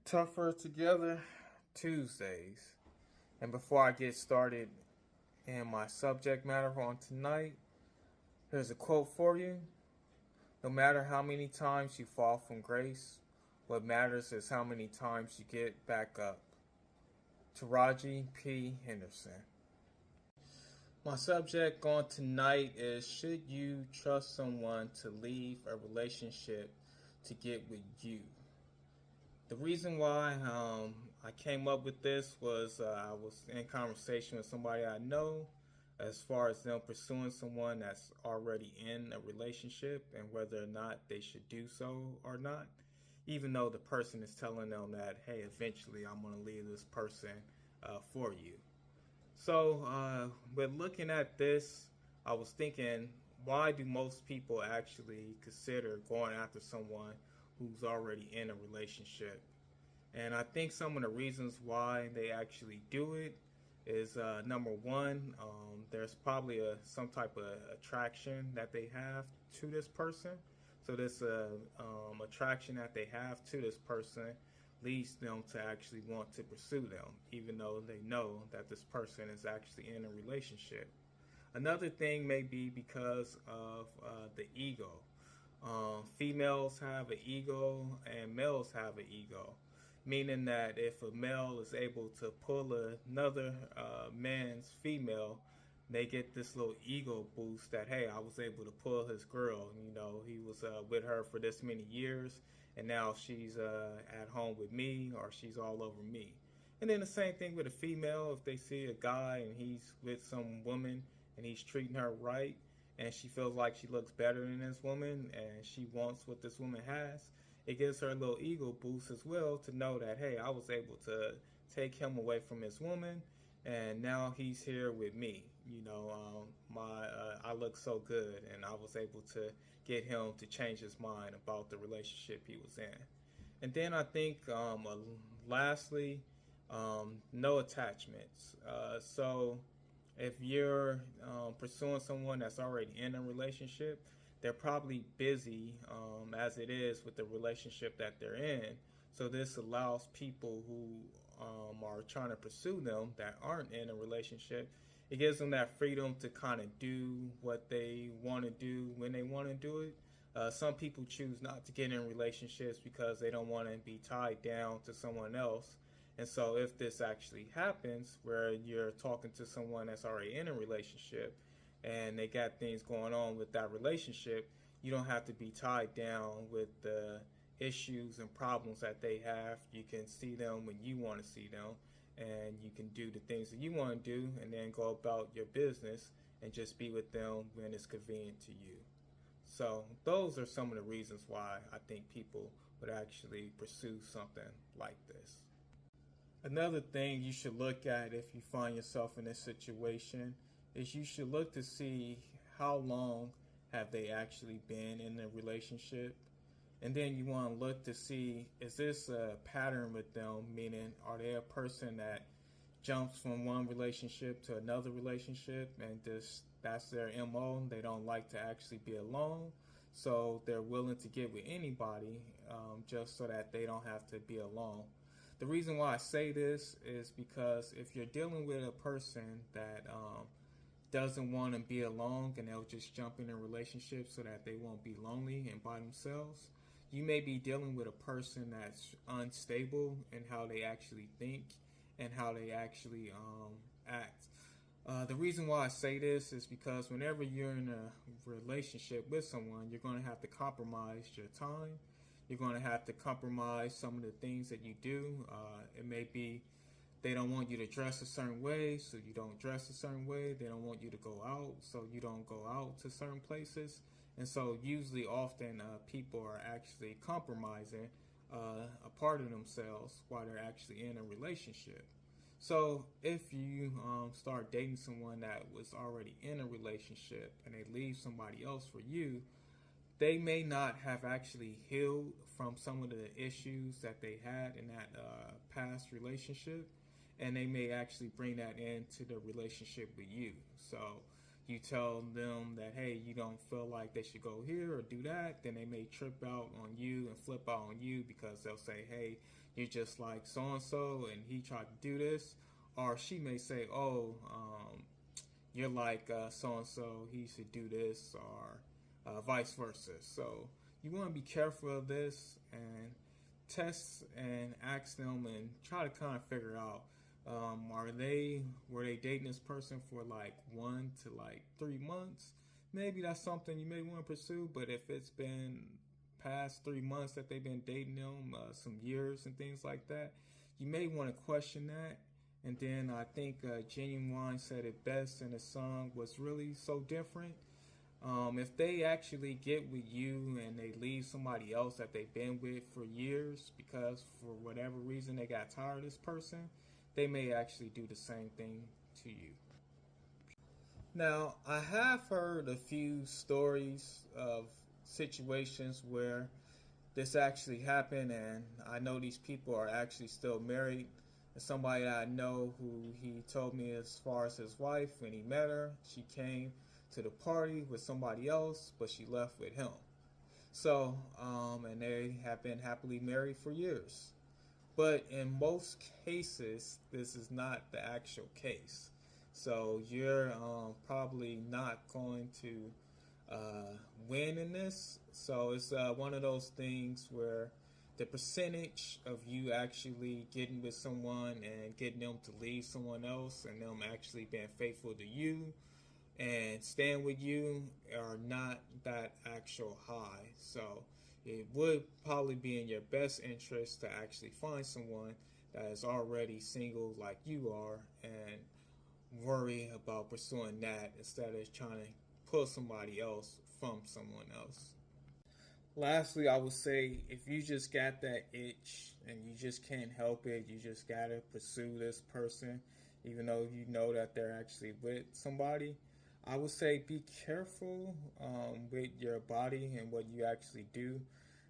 Tougher Together Tuesdays. And before I get started in my subject matter on tonight, here's a quote for you. No matter how many times you fall from grace, what matters is how many times you get back up. Taraji P. Henderson. My subject on tonight is: should you trust someone to leave a relationship to get with you? The reason why I came up with this was I was in conversation with somebody I know as far as them pursuing someone that's already in a relationship and whether or not they should do so or not, even though the person is telling them that, hey, eventually I'm going to leave this person for you. So, with looking at this, I was thinking, why do most people actually consider going after someone who's already in a relationship? And I think some of the reasons why they actually do it is number one, there's probably some type of attraction that they have to this person. So this attraction that they have to this person leads them to actually want to pursue them, even though they know that this person is actually in a relationship. Another thing may be because of the ego. Females have an ego and males have an ego, meaning that if a male is able to pull another man's female, they get this little ego boost that, hey, I was able to pull his girl. You know, he was with her for this many years, and now she's at home with me, or she's all over me. And then the same thing with a female. If they see a guy and he's with some woman and he's treating her right, and she feels like she looks better than this woman and she wants what this woman has, it gives her a little ego boost as well to know that, hey, I was able to take him away from his woman, and now he's here with me. You know, I look so good, and I was able to get him to change his mind about the relationship he was in. And then I think, lastly, no attachments. So if you're pursuing someone that's already in a relationship, they're probably busy as it is with the relationship that they're in. So this allows people who are trying to pursue them that aren't in a relationship, it gives them that freedom to kind of do what they want to do when they want to do it. Some people choose not to get in relationships because they don't want to be tied down to someone else. And so if this actually happens where you're talking to someone that's already in a relationship and they got things going on with that relationship, you don't have to be tied down with the issues and problems that they have. You can see them when you want to see them, and you can do the things that you want to do and then go about your business and just be with them when it's convenient to you. So those are some of the reasons why I think people would actually pursue something like this. Another thing you should look at if you find yourself in this situation is you should look to see how long have they actually been in a relationship. And then you want to look to see, is this a pattern with them, meaning are they a person that jumps from one relationship to another relationship and just that's their MO. They don't like to actually be alone. So they're willing to get with anybody just so that they don't have to be alone. The reason why I say this is because if you're dealing with a person that doesn't want to be alone and they'll just jump in a relationship so that they won't be lonely and by themselves, you may be dealing with a person that's unstable in how they actually think and how they actually act. The reason why I say this is because whenever you're in a relationship with someone, you're going to have to compromise your time. You're going to have to compromise some of the things that you do. It may be they don't want you to dress a certain way, so you don't dress a certain way. They don't want you to go out, so you don't go out to certain places. And so usually often people are actually compromising a part of themselves while they're actually in a relationship. So if you start dating someone that was already in a relationship and they leave somebody else for you, they may not have actually healed from some of the issues that they had in that past relationship, and they may actually bring that into the relationship with you. So you tell them that, hey, you don't feel like they should go here or do that, then they may trip out on you and flip out on you because they'll say, hey, you're just like so and so, and he tried to do this. Or she may say, oh, you're like so and so, he should do this, or vice versa. So you want to be careful of this and test and ask them and try to kind of figure out, were they dating this person for like 1 to 3 months? Maybe that's something you may want to pursue. But if it's been past 3 months that they've been dating them, some years and things like that, you may want to question that. And then I think Genuine said it best in the song, "What's really so different." If they actually get with you and they leave somebody else that they've been with for years because for whatever reason they got tired of this person, they may actually do the same thing to you. Now, I have heard a few stories of situations where this actually happened, and I know these people are actually still married. And somebody that I know who he told me as far as his wife, when he met her, she came to the party with somebody else, but she left with him. So, and they have been happily married for years. But in most cases, this is not the actual case. So you're probably not going to win in this. So it's one of those things where the percentage of you actually getting with someone and getting them to leave someone else and them actually being faithful to you and staying with you are not that actual high. So it would probably be in your best interest to actually find someone that is already single like you are and worry about pursuing that instead of trying to pull somebody else from someone else. Lastly, I would say if you just got that itch and you just can't help it, you just gotta pursue this person, even though you know that they're actually with somebody. I would say be careful with your body and what you actually do.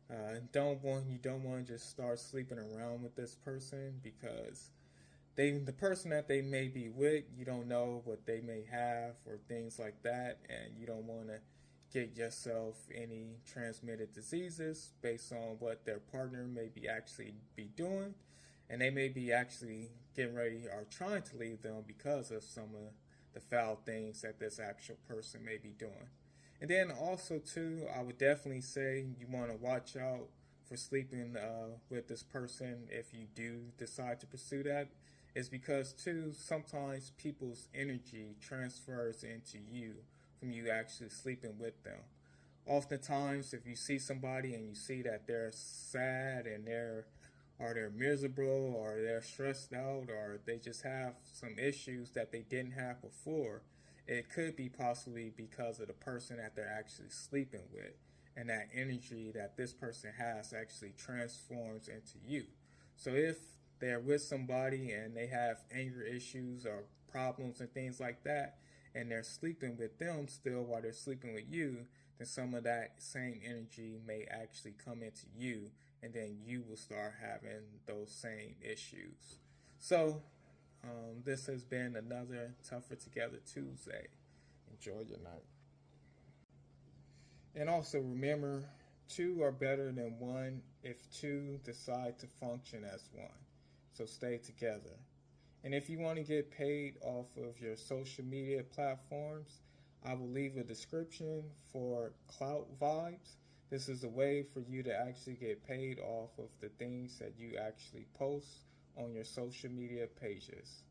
You don't want to just start sleeping around with this person because the person that they may be with, you don't know what they may have or things like that, and you don't want to get yourself any transmitted diseases based on what their partner may be actually be doing, and they may be actually getting ready or trying to leave them because of some of the foul things that this actual person may be doing. And then also too, I would definitely say you want to watch out for sleeping with this person if you do decide to pursue that. Is because too sometimes people's energy transfers into you from you actually sleeping with them. Oftentimes, if you see somebody and you see that they're sad and they're miserable or they're stressed out or they just have some issues that they didn't have before, it could be possibly because of the person that they're actually sleeping with, and that energy that this person has actually transforms into you. So if they're with somebody and they have anger issues or problems and things like that, and they're sleeping with them still while they're sleeping with you, then some of that same energy may actually come into you, and then you will start having those same issues. So, this has been another Tougher Together Tuesday. Enjoy your night. And also remember, two are better than one if two decide to function as one. So stay together. And if you want to get paid off of your social media platforms, I will leave a description for Clout Vibes. This is a way for you to actually get paid off of the things that you actually post on your social media pages.